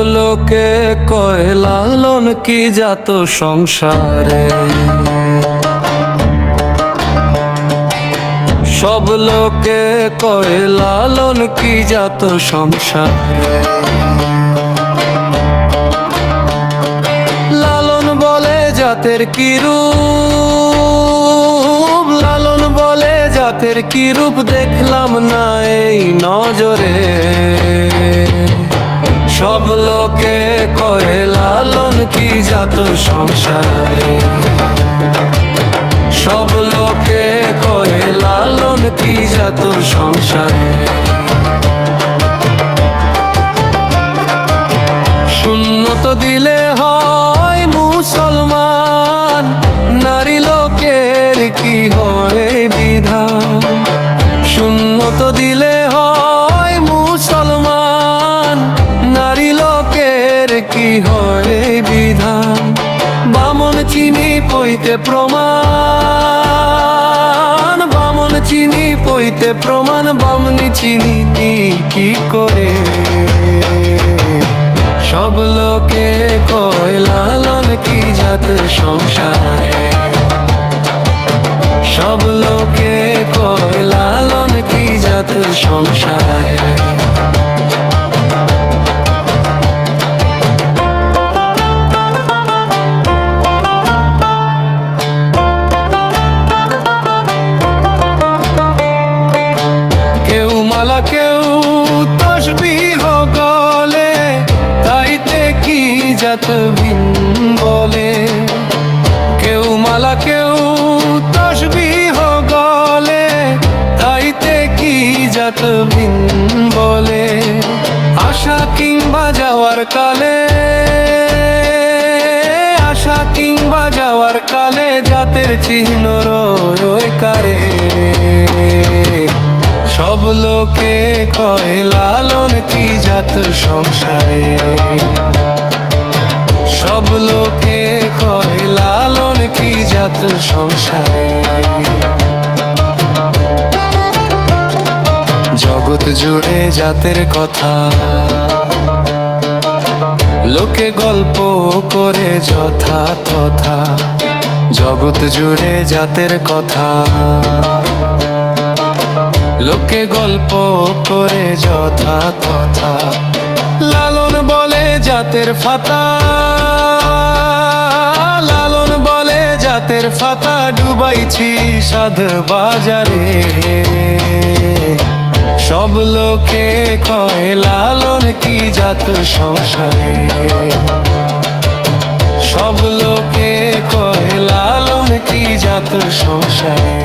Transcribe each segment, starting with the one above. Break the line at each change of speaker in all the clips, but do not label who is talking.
লোকে কয় লালন কি জাত সংসারে, সব লোকে কয় লালন কি জাত সংসারে। লালন বলে জাতের কি রূপ, লালন বলে জাতের কি রূপ, দেখলাম না এই নজরে। সব লোকে কয় লালন কি জাত সংসারে, সব লোকে কয় লালন কি জাত সংসারে। শূন্য তো দিলে হয় মুসলমান, নারী লোকের কি হয় বিধান। শূন্য তো দিলে হয় মুসলমান, নারী লোকের কি হয় বিধান। বামন চিনি পইতে প্রমাণ, বামন চিনি পইতে প্রমাণ, বামনি চিনি কি করে। সব লোকে কয় লালন কি জাত সংসারে, সব লোকে কয় লালন কি জাত সংসারে। কেউ মালা কেউ তসবিহ গলে, তাইতে কি জাত ভিন বলে। কেউ মালা কেউ তসবিহ গলে, তাইতে কি জাত ভিন বলে। আশা কিংবা যাওয়ার কালে, আশা কিংবা যাওয়ার কালে, জাতের চিহ্ন রয় কারে। সব লোকে কয় লালন কি জাত সংসারে, সব লোকে কয় লালন কি জাত সংসারে। জগৎ জুড়ে জাতের কথা লোকে গল্প করে যথা তথা, জগৎ জুড়ে জাতের কথা লোকে গল্প করে যথা তথা। লালন বলে জাতের ফাতা, লালন বলে জাতের ফাতা, ডুবাইছি সাধ বাজারে। সব লোকে কয় লালন কি জাত সংসারে, সব লোকে কয় লালন কি জাত সংসারে।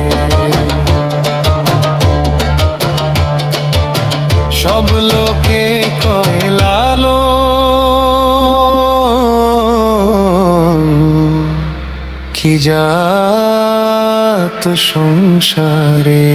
সব লোকে কয় লালন কি জাত সংসারে।